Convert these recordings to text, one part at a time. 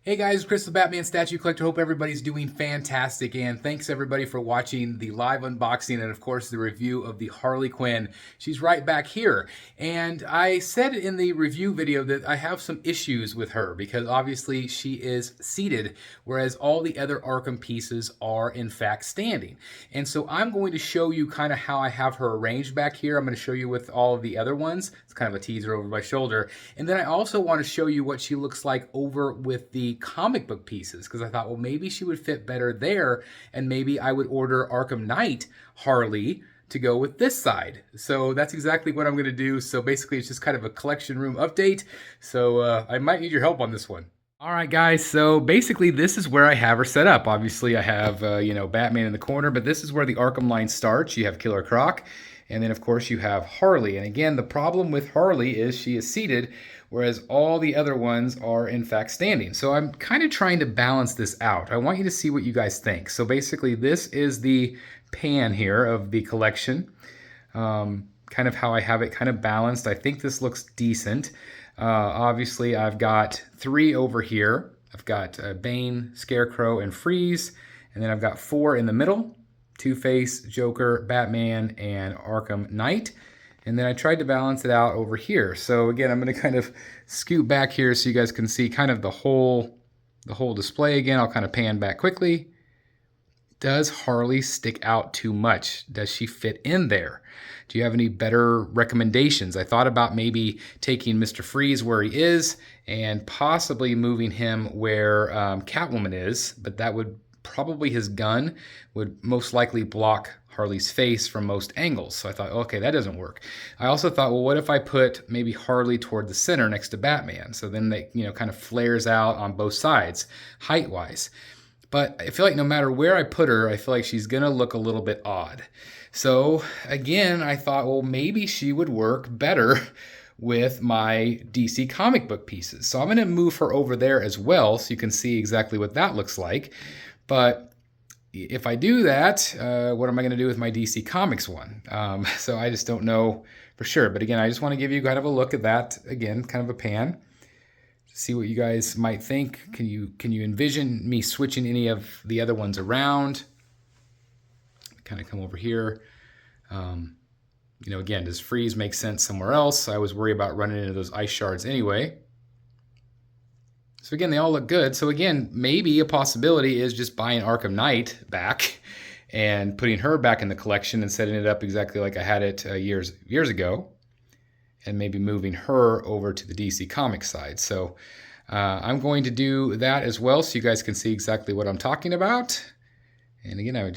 Hey guys, Chris the Batman Statue Collector. Hope everybody's doing fantastic, and thanks everybody for watching the live unboxing and of course the review of the Harley Quinn. She's right back here, and I said in the review video that I have some issues with her because obviously she is seated, whereas all the other Arkham pieces are in fact standing. And so I'm going to show you kind of how I have her arranged back here. I'm going to show you with all of the other ones. It's kind of a teaser over my shoulder. And then I also want to show you what she looks like over with the comic book pieces, because I thought, well, maybe she would fit better there, and maybe I would order Arkham Knight Harley to go with this side. So that's exactly what I'm going to do. So basically it's just kind of a collection room update. So I might need your help on this one. All right, guys, so basically this is where I have her set up. Obviously I have, Batman in the corner, but this is where the Arkham line starts. You have Killer Croc, and then of course you have Harley. And again, the problem with Harley is she is seated, whereas all the other ones are in fact standing. So I'm kind of trying to balance this out. I want you to see what you guys think. So basically this is the pan here of the collection. Kind of how I have it kind of balanced. I think this looks decent. Obviously I've got 3 over here. I've got Bane, Scarecrow, and Freeze. And then I've got 4 in the middle. Two-Face, Joker, Batman, and Arkham Knight. And then I tried to balance it out over here. So again, I'm going to kind of scoot back here so you guys can see kind of the whole display again. I'll kind of pan back quickly. Does Harley stick out too much? Does she fit in there? Do you have any better recommendations? I thought about maybe taking Mr. Freeze where he is and possibly moving him where Catwoman is, but that would probably, his gun would most likely block Harley's face from most angles. So I thought, okay, that doesn't work. I also thought, well, what if I put maybe Harley toward the center next to Batman? So then they, kind of flares out on both sides, height-wise. But I feel like no matter where I put her, I feel like she's gonna look a little bit odd. So again, I thought, well, maybe she would work better with my DC comic book pieces. So I'm gonna move her over there as well so you can see exactly what that looks like. But if I do that, what am I gonna do with my DC Comics one? So I just don't know for sure. But again, I just wanna give you kind of a look at that, again, kind of a pan. See what you guys might think. Can you envision me switching any of the other ones around? Kind of come over here. Again, does Freeze make sense somewhere else? I was worried about running into those ice shards anyway. So again, they all look good. So again, maybe a possibility is just buying Arkham Knight back and putting her back in the collection and setting it up exactly like I had it years ago. And maybe moving her over to the DC Comics side. So I'm going to do that as well so you guys can see exactly what I'm talking about. And again, I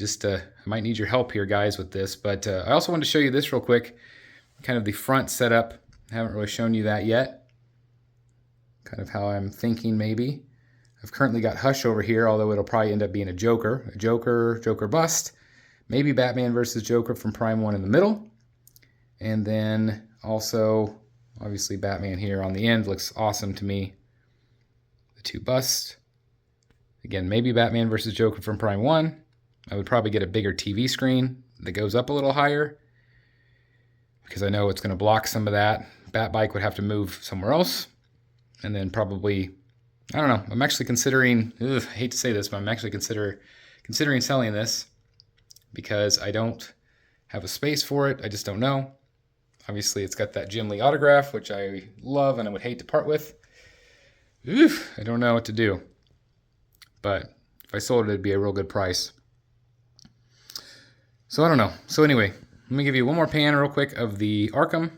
might need your help here, guys, with this. But I also wanted to show you this real quick, kind of the front setup. I haven't really shown you that yet. Kind of how I'm thinking maybe. I've currently got Hush over here, although it'll probably end up being a Joker. A Joker bust. Maybe Batman versus Joker from Prime 1 in the middle. And then also, obviously, Batman here on the end looks awesome to me. The 2 busts. Again, maybe Batman versus Joker from Prime 1. I would probably get a bigger TV screen that goes up a little higher because I know it's going to block some of that. Batbike would have to move somewhere else. And then probably, I don't know, I'm actually considering, I hate to say this, but I'm actually considering selling this because I don't have a space for it. I just don't know. Obviously, it's got that Jim Lee autograph, which I love and I would hate to part with. I don't know what to do. But if I sold it, it'd be a real good price. So I don't know. So anyway, let me give you one more pan real quick of the Arkham.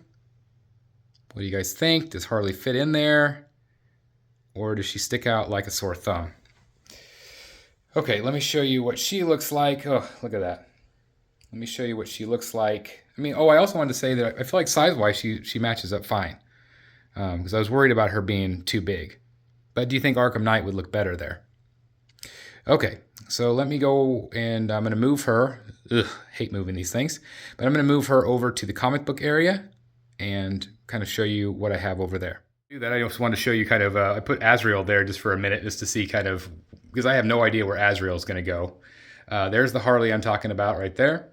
What do you guys think? Does Harley fit in there? Or does she stick out like a sore thumb? Okay, let me show you what she looks like. Oh, look at that. Let me show you what she looks like. I also wanted to say that I feel like size-wise she matches up fine. Because I was worried about her being too big. But do you think Arkham Knight would look better there? Okay, so let me go and I'm going to move her. Hate moving these things. But I'm going to move her over to the comic book area and kind of show you what I have over there. To do that, I just wanted to show you kind of, I put Asriel there just for a minute just to see kind of, because I have no idea where Asriel is going to go. There's the Harley I'm talking about right there.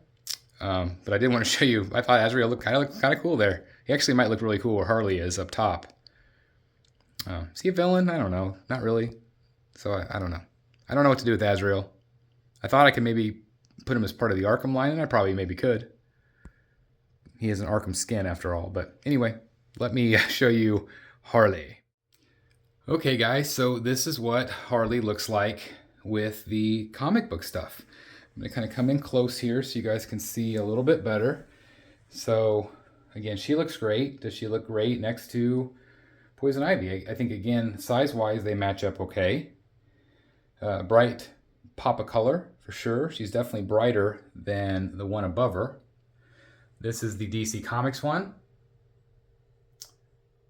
But I did want to show you, I thought Asriel looked kind of cool there. He actually might look really cool where Harley is up top. Is he a villain? I don't know. Not really. So I don't know. I don't know what to do with Asriel. I thought I could maybe put him as part of the Arkham line, and I probably maybe could. He has an Arkham skin after all. But anyway, let me show you Harley. Okay, guys, so this is what Harley looks like with the comic book stuff. I'm going to kind of come in close here so you guys can see a little bit better. So, again, she looks great. Does she look great next to Poison Ivy? I think, again, size-wise, they match up okay. Bright pop of color, for sure. She's definitely brighter than the one above her. This is the DC Comics one,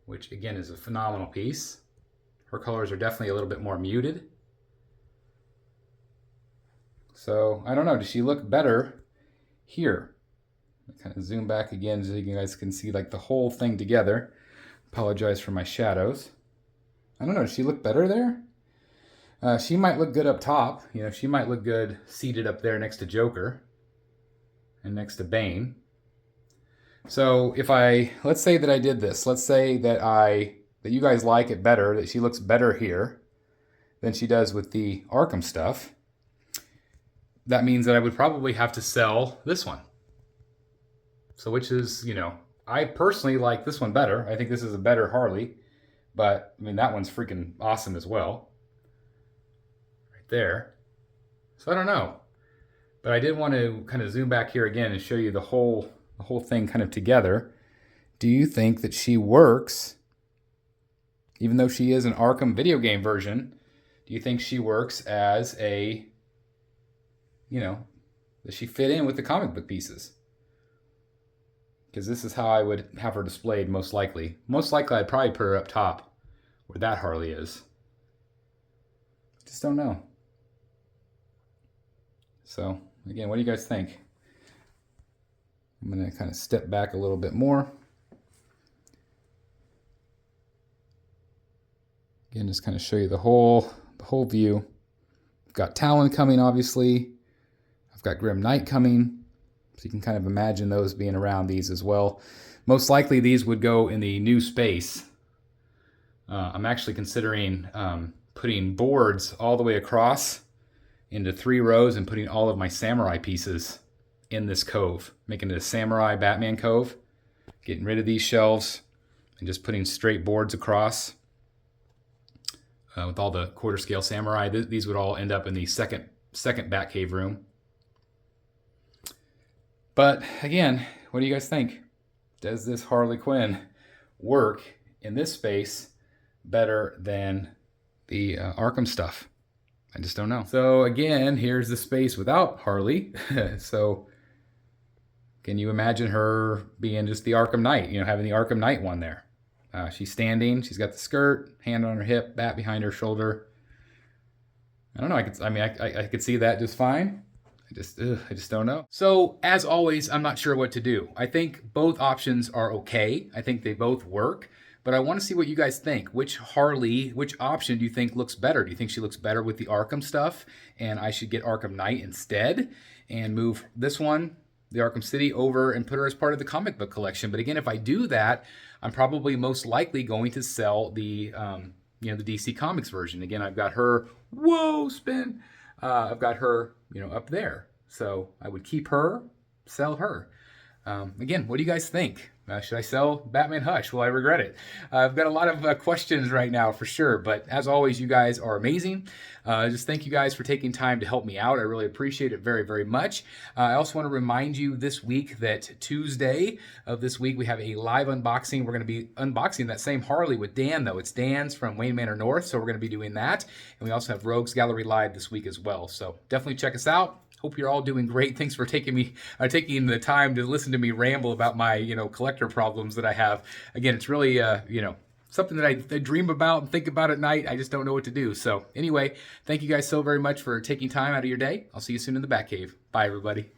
which, again, is a phenomenal piece. Her colors are definitely a little bit more muted. So, I don't know. Does she look better here? Kind of zoom back again so you guys can see like the whole thing together. Apologize for my shadows. I don't know. Does she look better there? She might look good up top. You know, she might look good seated up there next to Joker and next to Bane. So if let's say that I did this. Let's say that you guys like it better, that she looks better here than she does with the Arkham stuff. That means that I would probably have to sell this one. So which is, you know, I personally like this one better. I think this is a better Harley. But, I mean, that one's freaking awesome as well. Right there. So I don't know. But I did want to kind of zoom back here again and show you the whole thing kind of together. Do you think that she works, even though she is an Arkham video game version, do you think she works as a, you know, does she fit in with the comic book pieces? Because this is how I would have her displayed most likely. Most likely I'd probably put her up top where that Harley is. Just don't know. So, again, what do you guys think? I'm going to kind of step back a little bit more. Again, just kind of show you the whole view. I've got Talon coming, obviously. I've got Grim Knight coming. So you can kind of imagine those being around these as well. Most likely these would go in the new space. I'm actually considering putting boards all the way across into 3 rows and putting all of my samurai pieces in this cove. Making it a samurai Batman cove. Getting rid of these shelves and just putting straight boards across. With all the quarter scale samurai. These would all end up in the second Batcave room. But again, what do you guys think? Does this Harley Quinn work in this space better than the Arkham stuff? I just don't know. So again, here's the space without Harley. So can you imagine her being just the Arkham Knight, you know, having the Arkham Knight one there? She's standing, she's got the skirt, hand on her hip, bat behind her shoulder. I don't know, I could see that just fine. I just don't know. So, as always, I'm not sure what to do. I think both options are okay. I think they both work. But I want to see what you guys think. Which option do you think looks better? Do you think she looks better with the Arkham stuff and I should get Arkham Knight instead and move this one, the Arkham City, over and put her as part of the comic book collection? But again, if I do that, I'm probably most likely going to sell the the DC Comics version. Again, I've got her, spin. I've got her, up there. So I would keep her, sell her. Again, what do you guys think? Should I sell Batman Hush? Will I regret it? I've got a lot of questions right now for sure, but as always, you guys are amazing. Just thank you guys for taking time to help me out. I really appreciate it very, very much. I also want to remind you this week that Tuesday of this week, we have a live unboxing. We're going to be unboxing that same Harley with Dan, though. It's Dan's from Wayne Manor North, so we're going to be doing that. And we also have Rogues Gallery Live this week as well. So definitely check us out. Hope you're all doing great. Thanks for taking the time to listen to me ramble about my, collector problems that I have. Again, it's really, something that I dream about and think about at night. I just don't know what to do. So anyway, thank you guys so very much for taking time out of your day. I'll see you soon in the Batcave. Bye, everybody.